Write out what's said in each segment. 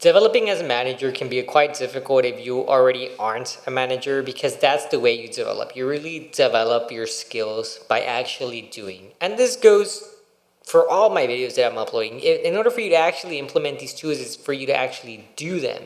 Developing as a manager can be quite difficult if you already aren't a manager, because that's the way you develop. You really develop your skills by actually doing. And this goes for all my videos that I'm uploading. In order for you to actually implement these tools, is for you to actually do them,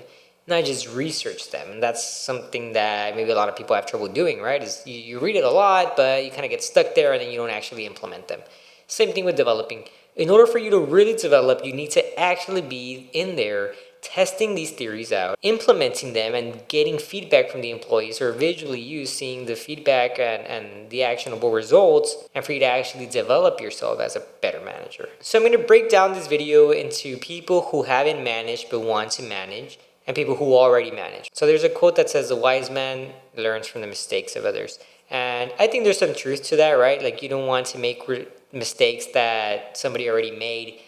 not just research them. And that's something that maybe a lot of people have trouble doing, right? Is you read it a lot, but you kind of get stuck there and then you don't actually implement them. Same thing with developing. In order for you to really develop, you need to actually be in there testing these theories out, implementing them, and getting feedback from the employees, or visually you seeing the feedback and the actionable results, and for you to actually develop yourself as a better manager. So I'm going to break down this video into people who haven't managed but want to manage, and people who already manage. So there's a quote that says, "The wise man learns from the mistakes of others." And I think there's some truth to that, right? Like, you don't want to make mistakes that somebody already made.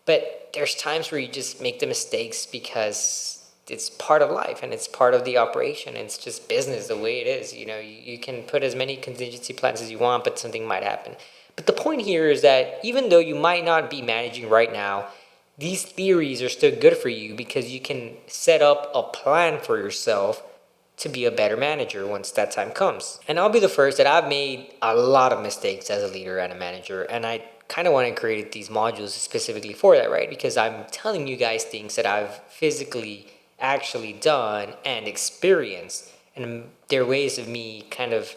But there's times where you just make the mistakes because it's part of life and it's part of the operation. It's just business the way it is. You can put as many contingency plans as you want, but something might happen. But the point here is that even though you might not be managing right now, these theories are still good for you, because you can set up a plan for yourself to be a better manager once that time comes. And I'll be the first that I've made a lot of mistakes as a leader and a manager, and I kind of want to create these modules specifically for that, right? Because I'm telling you guys things that I've physically actually done and experienced, and there are ways of me kind of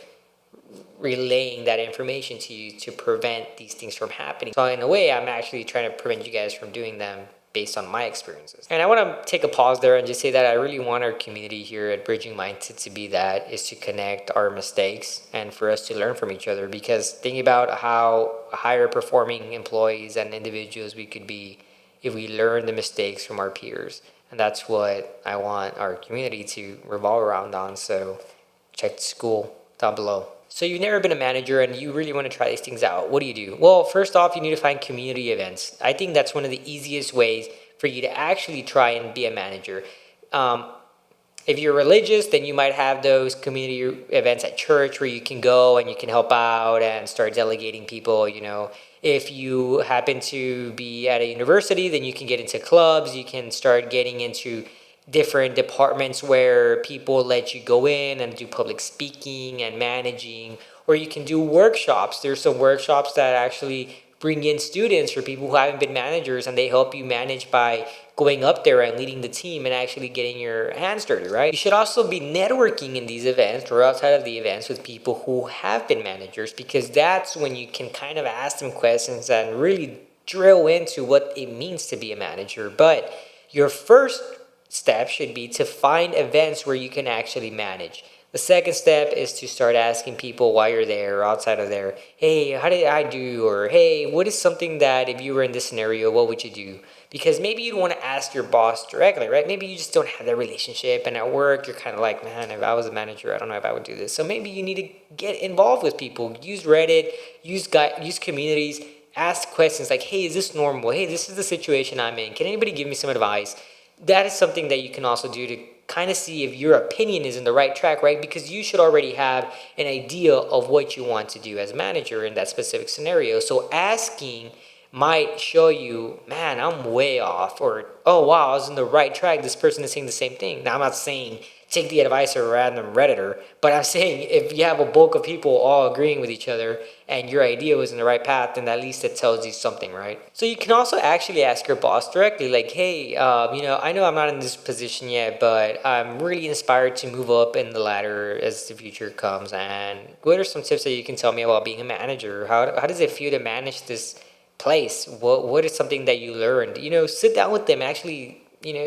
relaying that information to you to prevent these things from happening. So in a way, I'm actually trying to prevent you guys from doing them based on my experiences. And I want to take a pause there and just say that I really want our community here at Bridging Mindset to be that, is to connect our mistakes and for us to learn from each other. Because think about how higher performing employees and individuals we could be if we learn the mistakes from our peers. And that's what I want our community to revolve around on. So check the school down below. So you've never been a manager and you really want to try these things out. What do you do? Well, first off, you need to find community events. I think that's one of the easiest ways for you to actually try and be a manager. If you're religious, then you might have those community events at church where you can go and you can help out and start delegating people. If you happen to be at a university, then you can get into clubs. You can start getting into different departments where people let you go in and do public speaking and managing, or you can do workshops. There's some workshops that actually bring in students for people who haven't been managers, and they help you manage by going up there and leading the team and actually getting your hands dirty, right? You should also be networking in these events or outside of the events with people who have been managers, because that's when you can kind of ask them questions and really drill into what it means to be a manager. But your first step should be to find events where you can actually manage. The second step is to start asking people while you're there or outside of there, hey, how did I do? Or hey, what is something that if you were in this scenario, what would you do? Because maybe you don't want to ask your boss directly, right? Maybe you just don't have that relationship, and at work you're kind of like, man, if I was a manager, I don't know if I would do this. So maybe you need to get involved with people. Use Reddit, use communities, ask questions like, hey, is this normal? Hey, this is the situation I'm in. Can anybody give me some advice? That is something that you can also do to kind of see if your opinion is in the right track, right? Because you should already have an idea of what you want to do as manager in that specific scenario. So asking might show you, man, I'm way off, or, oh, wow, I was in the right track. This person is saying the same thing. Now, I'm not saying take the advice of a random Redditor, but I'm saying if you have a bulk of people all agreeing with each other and your idea was in the right path, then at least it tells you something, right? So you can also actually ask your boss directly, like, hey, I know I'm not in this position yet, but I'm really inspired to move up in the ladder as the future comes. And what are some tips that you can tell me about being a manager? How does it feel to manage this place? What is something that you learned? Sit down with them, actually,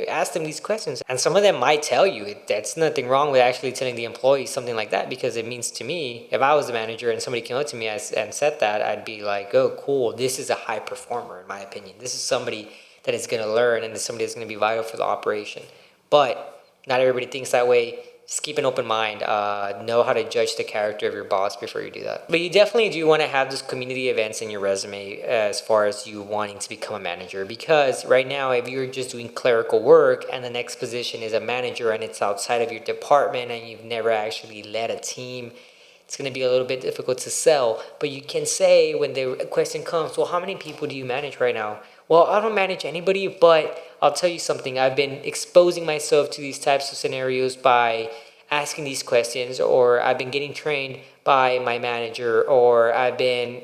ask them these questions. And some of them might tell you. That's nothing wrong with actually telling the employees something like that, because it means to me, if I was the manager and somebody came up to me and said that, I'd be like, oh, cool, this is a high performer in my opinion. This is somebody that is going to learn, and is somebody that's going to be vital for the operation. But not everybody thinks that way. Just keep an open mind. Know how to judge the character of your boss before you do that. But you definitely do want to have those community events in your resume as far as you wanting to become a manager. Because right now, if you're just doing clerical work and the next position is a manager and it's outside of your department and you've never actually led a team, it's going to be a little bit difficult to sell. But you can say, when the question comes, well, how many people do you manage right now? Well, I don't manage anybody, but I'll tell you something. I've been exposing myself to these types of scenarios by asking these questions, or I've been getting trained by my manager, or I've been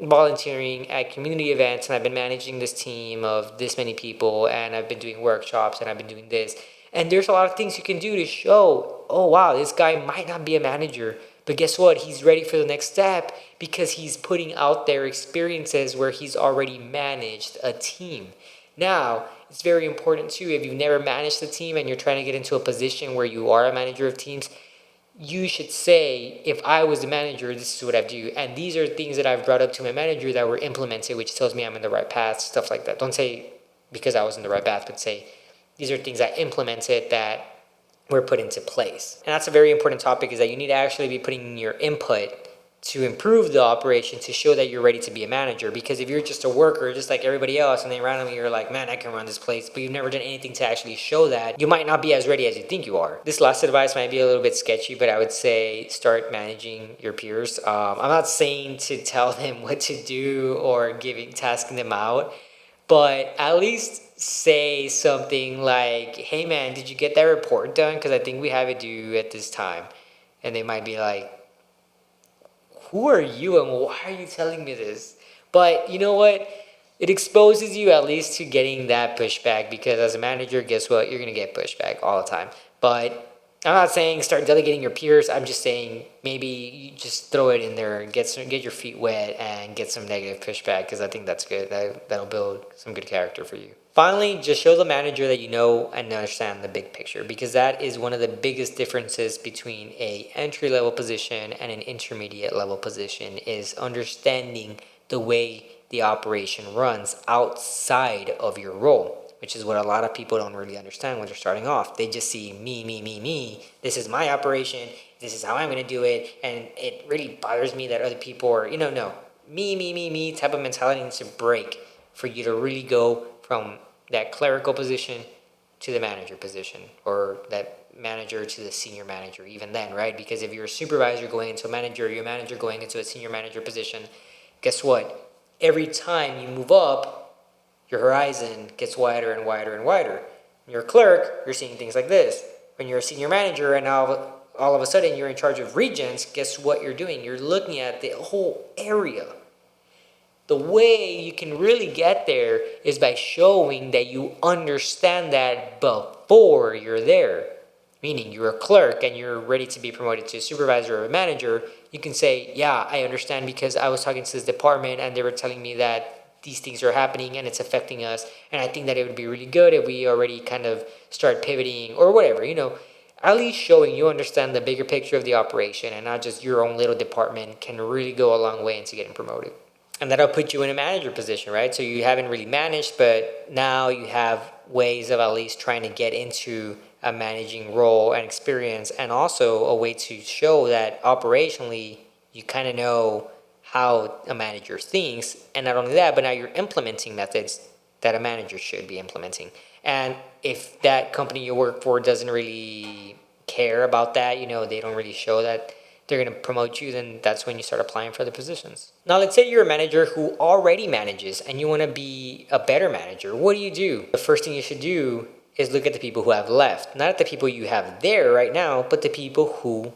volunteering at community events, and I've been managing this team of this many people, and I've been doing workshops, and I've been doing this. And there's a lot of things you can do to show, oh wow, this guy might not be a manager, but guess what? He's ready for the next step because he's putting out there experiences where he's already managed a team. Now, it's very important too, if you've never managed a team and you're trying to get into a position where you are a manager of teams, you should say, if I was the manager, this is what I do. And these are things that I've brought up to my manager that were implemented, which tells me I'm in the right path, stuff like that. Don't say because I was in the right path, but say these are things I implemented that were put into place. And that's a very important topic, is that you need to actually be putting in your input to improve the operation to show that you're ready to be a manager. Because if you're just a worker, just like everybody else, and then randomly you're like, man, I can run this place, but you've never done anything to actually show that, you might not be as ready as you think you are. This last advice might be a little bit sketchy, but I would say start managing your peers. I'm not saying to tell them what to do or tasking them out, but at least say something like, hey man, did you get that report done? Because I think we have it due at this time. And they might be like, who are you and why are you telling me this? But you know what? It exposes you at least to getting that pushback, because as a manager, guess what? You're going to get pushback all the time. But I'm not saying start delegating your peers. I'm just saying maybe you just throw it in there and get your feet wet and get some negative pushback, because I think that's good. That'll build some good character for you. Finally, just show the manager that you know and understand the big picture, because that is one of the biggest differences between a entry-level position and an intermediate level position, is understanding the way the operation runs outside of your role, which is what a lot of people don't really understand when they're starting off. They just see me, me, me, me. This is my operation. This is how I'm going to do it. And it really bothers me that other people are, no. Me, me, me, me type of mentality needs to break for you to really go from that clerical position to the manager position, or that manager to the senior manager, even then, right? Because if you're a supervisor going into a manager, you're a manager going into a senior manager position, guess what? Every time you move up, your horizon gets wider and wider and wider. When you're a clerk, you're seeing things like this. When you're a senior manager and now all of a sudden you're in charge of regions, guess what you're doing? You're looking at the whole area. The way you can really get there is by showing that you understand that before you're there. Meaning you're a clerk and you're ready to be promoted to a supervisor or a manager. You can say, yeah, I understand because I was talking to this department and they were telling me that these things are happening and it's affecting us. And I think that it would be really good if we already kind of start pivoting or whatever, At least showing you understand the bigger picture of the operation and not just your own little department can really go a long way into getting promoted. And that'll put you in a manager position, right? So you haven't really managed, but now you have ways of at least trying to get into a managing role and experience, and also a way to show that operationally you kind of know how a manager thinks. And not only that, but now you're implementing methods that a manager should be implementing. And if that company you work for doesn't really care about that, they don't really show that they're going to promote you, then that's when you start applying for the positions. Now, let's say you're a manager who already manages and you want to be a better manager. What do? The first thing you should do is look at the people who have left. Not at the people you have there right now, but the people who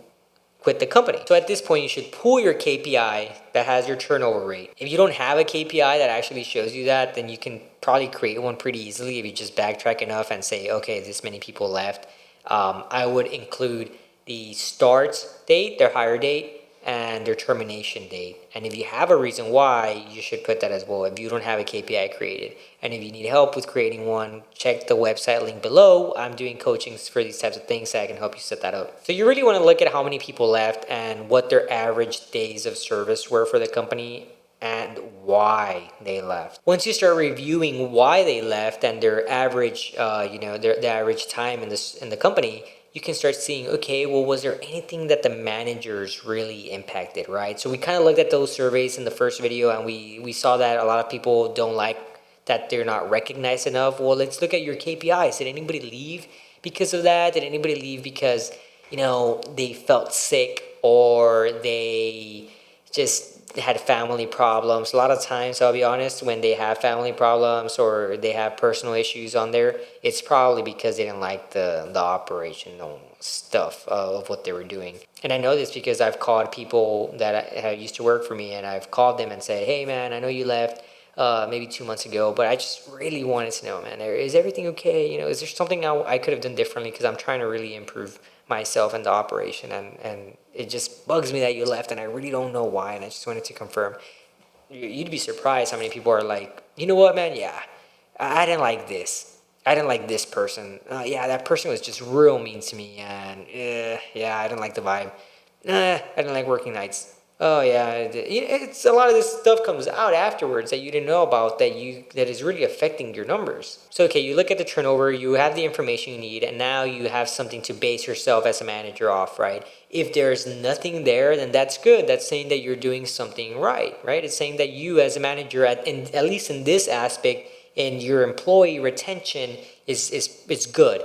quit the company. So at this point, you should pull your KPI that has your turnover rate. If you don't have a KPI that actually shows you that, then you can probably create one pretty easily if you just backtrack enough and say, okay, this many people left. I would include the start date, their hire date, and their termination date. And if you have a reason why, you should put that as well if you don't have a KPI created. And if you need help with creating one, check the website link below. I'm doing coachings for these types of things, so I can help you set that up. So you really want to look at how many people left and what their average days of service were for the company and why they left. Once you start reviewing why they left and their average, their average time in the company, you can start seeing, okay, well, was there anything that the managers really impacted, right? So we kind of looked at those surveys in the first video, and we saw that a lot of people don't like that they're not recognized enough. Well, let's look at your KPIs. Did anybody leave because of that? Did anybody leave because, they felt sick, or they just had family problems. A lot of times, I'll be honest, when they have family problems or they have personal issues on there, it's probably because they didn't like the operational stuff of what they were doing. And I know this because I've called people that used to work for me, and I've called them and said, hey man, I know you left maybe 2 months ago, but I just really wanted to know, man, is everything okay? Is there something I could have done differently? Because I'm trying to really improve myself and the operation, and it just bugs me that you left, and I really don't know why, and I just wanted to confirm. You'd be surprised how many people are like, you know what, man, yeah, I didn't like this. I didn't like this person. Yeah, that person was just real mean to me, and yeah, I didn't like the vibe. I didn't like working nights. Oh yeah, it's a lot of this stuff comes out afterwards that you didn't know about that is really affecting your numbers. So okay, you look at the turnover, you have the information you need, and now you have something to base yourself as a manager off, right? If there's nothing there, then that's good. That's saying that you're doing something right? It's saying that you as a manager, at least in this aspect, in your employee retention is good.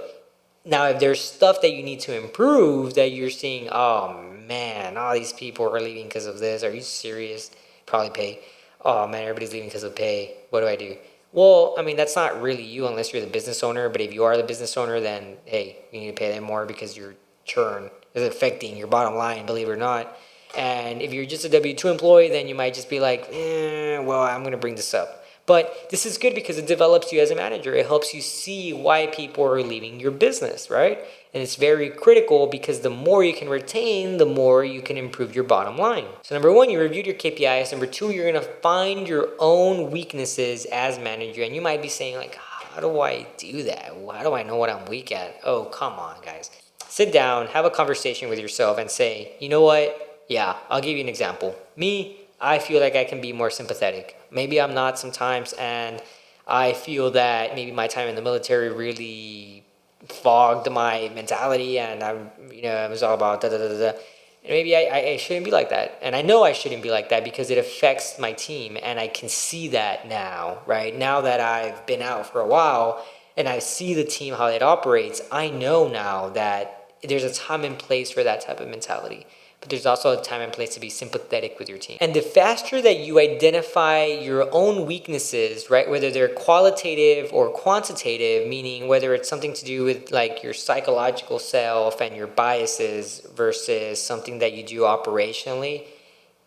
Now, if there's stuff that you need to improve that you're seeing, oh man, all these people are leaving because of this. Are you serious? Probably pay. Oh man, everybody's leaving because of pay. What do I do? Well, I mean, that's not really you unless you're the business owner. But if you are the business owner, then hey, you need to pay them more because your churn is affecting your bottom line, believe it or not. And if you're just a W-2 employee, then you might just be like, well, I'm going to bring this up. But this is good because it develops you as a manager. It helps you see why people are leaving your business, right? And it's very critical because the more you can retain, the more you can improve your bottom line. So number one, you reviewed your KPIs. Number two, you're going to find your own weaknesses as manager. And you might be saying like, how do I do that? How do I know what I'm weak at? Oh, come on, guys. Sit down, have a conversation with yourself and say, you know what? Yeah, I'll give you an example. Me, I feel like I can be more sympathetic. Maybe I'm not sometimes, and I feel that maybe my time in the military really fogged my mentality, and I was all about da da da da. And maybe I shouldn't be like that. And I know I shouldn't be like that because it affects my team, and I can see that now, right? Now that I've been out for a while, and I see the team, how it operates, I know now that there's a time and place for that type of mentality. But there's also a time and place to be sympathetic with your team. And the faster that you identify your own weaknesses, right, whether they're qualitative or quantitative, meaning whether it's something to do with like your psychological self and your biases versus something that you do operationally,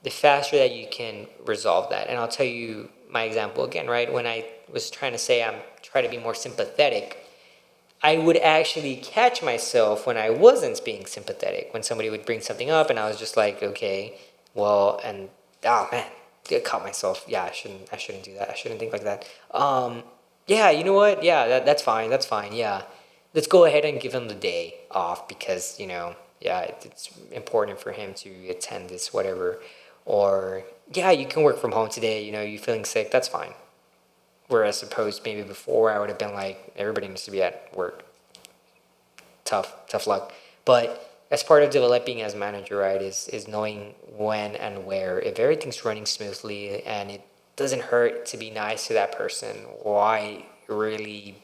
the faster that you can resolve that. And I'll tell you my example again, right? When I was trying to say I'm trying to be more sympathetic, I would actually catch myself when I wasn't being sympathetic, when somebody would bring something up and I was just like, okay, well, and oh man, I caught myself. Yeah, I shouldn't do that. I shouldn't think like that. Yeah, you know what? Yeah, that's fine. That's fine. Yeah. Let's go ahead and give him the day off because, yeah, it's important for him to attend this, whatever. Or, yeah, you can work from home today. You feeling sick. That's fine. Whereas opposed maybe before I would have been like, everybody needs to be at work. Tough luck. But as part of developing as manager, right, is knowing when and where. If everything's running smoothly and it doesn't hurt to be nice to that person, why really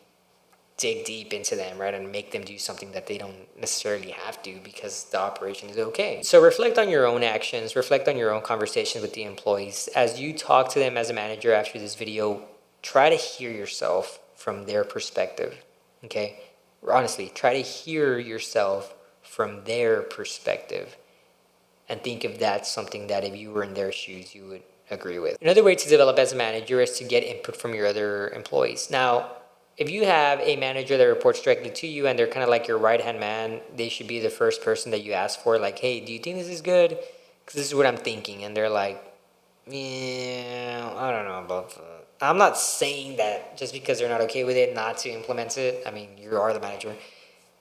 dig deep into them, right, and make them do something that they don't necessarily have to because the operation is okay. So reflect on your own actions, reflect on your own conversations with the employees. As you talk to them as a manager after this video, try to hear yourself from their perspective, okay? Honestly, try to hear yourself from their perspective and think if that's something that if you were in their shoes, you would agree with. Another way to develop as a manager is to get input from your other employees. Now, if you have a manager that reports directly to you and they're kind of like your right-hand man, they should be the first person that you ask for, like, hey, do you think this is good? Because this is what I'm thinking. And they're like, yeah, I don't know about that. I'm not saying that just because they're not okay with it, not to implement it. I mean, you are the manager.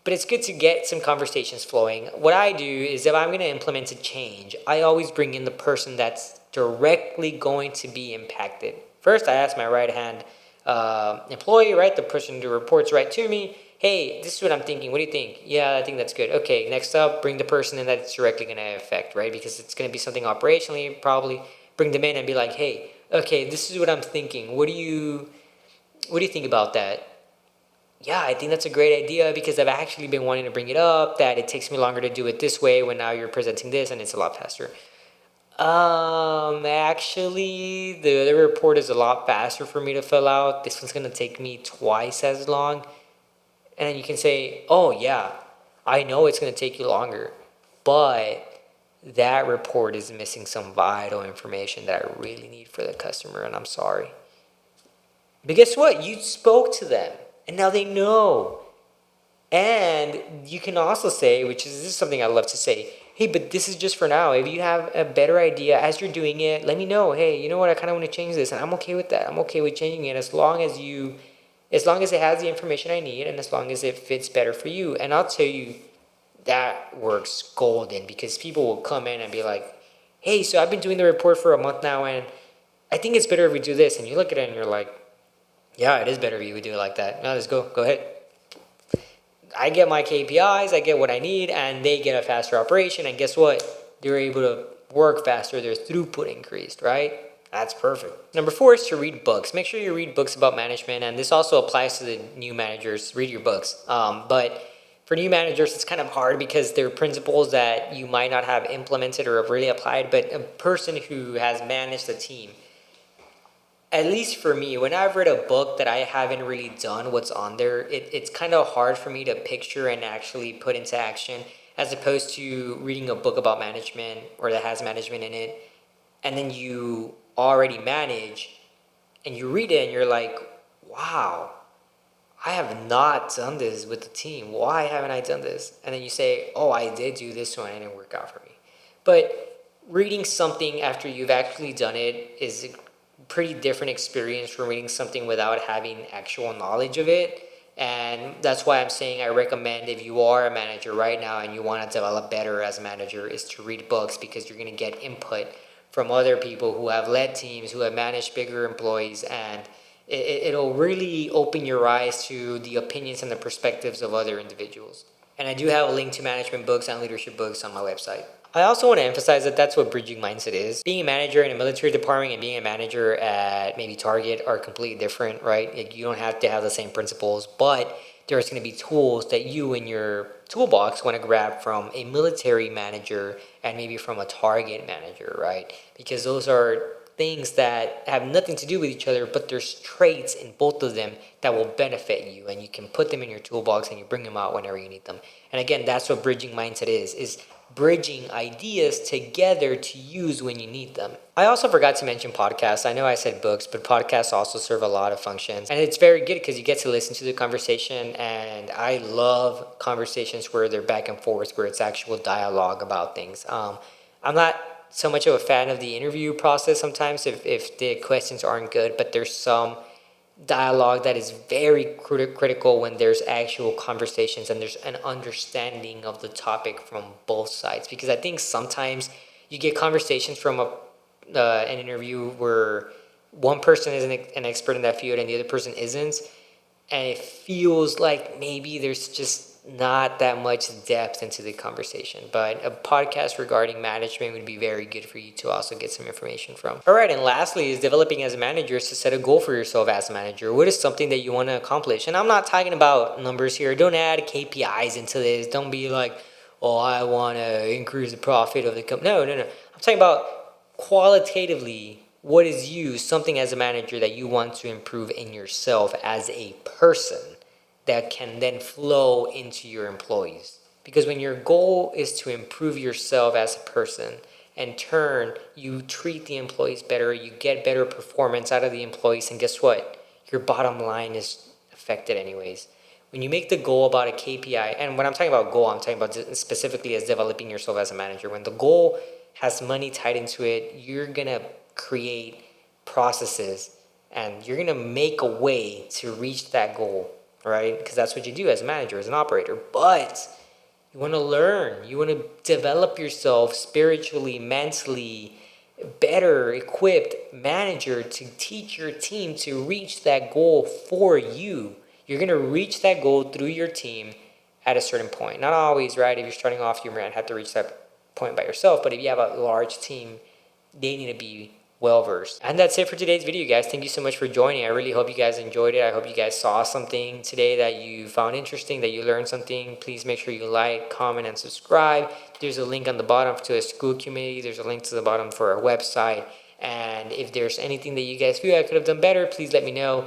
But it's good to get some conversations flowing. What I do is if I'm going to implement a change, I always bring in the person that's directly going to be impacted. First, I ask my right-hand employee, right, the person who reports right to me, hey, this is what I'm thinking. What do you think? Yeah, I think that's good. Okay, next up, bring the person in that it's directly going to affect, right? Because it's going to be something operationally, probably bring them in and be like, hey, okay, this is what I'm thinking. What do you think about that? Yeah, I think that's a great idea because I've actually been wanting to bring it up, that it takes me longer to do it this way when now you're presenting this and it's a lot faster. Actually, the other report is a lot faster for me to fill out. This one's gonna take me twice as long. And then you can say, oh, yeah, I know it's gonna take you longer, but that report is missing some vital information that I really need for the customer, and I'm sorry. But guess what? You spoke to them, and now they know. And you can also say, which is this is something I love to say, hey, but this is just for now. If you have a better idea as you're doing it, let me know. Hey, you know what? I kind of want to change this, and I'm okay with that. I'm okay with changing it as long as it has the information I need, and as long as it fits better for you. And I'll tell you, that works golden because people will come in and be like, hey, so I've been doing the report for a month now, and I think it's better if we do this. And you look at it and you're like, yeah, it is better if you would do it like that. Now let's go. Go ahead. I get my KPIs, I get what I need, and they get a faster operation. And guess what? They're able to work faster. Their throughput increased, right? That's perfect. Number 4 is to read books. Make sure you read books about management, and this also applies to the new managers. Read your books. But for new managers, it's kind of hard because there are principles that you might not have implemented or have really applied. But a person who has managed a team, at least for me, when I've read a book that I haven't really done what's on there, it's kind of hard for me to picture and actually put into action as opposed to reading a book about management or that has management in it, and then you already manage and you read it and you're like, wow, I have not done this with the team. Why haven't I done this? And then you say, oh, I did do this one and it didn't work out for me. But reading something after you've actually done it is a pretty different experience from reading something without having actual knowledge of it. And that's why I'm saying I recommend, if you are a manager right now and you want to develop better as a manager, is to read books, because you're going to get input from other people who have led teams, who have managed bigger employees, and it'll really open your eyes to the opinions and the perspectives of other individuals. And I do have a link to management books and leadership books on my website. I also want to emphasize that that's what bridging mindset is. Being a manager in a military department and being a manager at maybe Target are completely different, right? Like, you don't have to have the same principles, but there's going to be tools that you in your toolbox want to grab from a military manager and maybe from a Target manager, right? Because those are things that have nothing to do with each other, but there's traits in both of them that will benefit you, and you can put them in your toolbox and you bring them out whenever you need them. And again, that's what bridging mindset is bridging ideas together to use when you need them. I also forgot to mention podcasts. I know I said books, but podcasts also serve a lot of functions. And it's very good because you get to listen to the conversation, and I love conversations where they're back and forth, where it's actual dialogue about things. I'm not so much of a fan of the interview process sometimes if the questions aren't good, but there's some dialogue that is very critical when there's actual conversations and there's an understanding of the topic from both sides. Because I think sometimes you get conversations from an interview where one person is an expert in that field and the other person isn't, and it feels like maybe there's just not that much depth into the conversation. But a podcast regarding management would be very good for you to also get some information from. All right, and lastly is developing as a manager is to set a goal for yourself as a manager. What is something that you want to accomplish? And I'm not talking about numbers here. Don't add KPIs into this. Don't be like, oh, I want to increase the profit of the company. No. I'm talking about qualitatively, what is something as a manager that you want to improve in yourself as a person that can then flow into your employees. Because when your goal is to improve yourself as a person, in turn, you treat the employees better, you get better performance out of the employees, and guess what? Your bottom line is affected anyways. When you make the goal about a KPI, and when I'm talking about goal, I'm talking about specifically as developing yourself as a manager. When the goal has money tied into it, you're going to create processes and you're going to make a way to reach that goal, right? Because that's what you do as a manager, as an operator. But you want to learn. You want to develop yourself spiritually, mentally, better equipped manager to teach your team to reach that goal for you. You're going to reach that goal through your team at a certain point. Not always, right? If you're starting off, you might have to reach that point by yourself. But if you have a large team, they need to be well versed. And that's it for today's video, guys. Thank you so much for joining. I really hope you guys enjoyed it. I hope you guys saw something today that you found interesting, that you learned something. Please make sure you like, comment, and subscribe. There's a link on the bottom to a school community. There's a link to the bottom for our website. And if there's anything that you guys feel I could have done better, please let me know.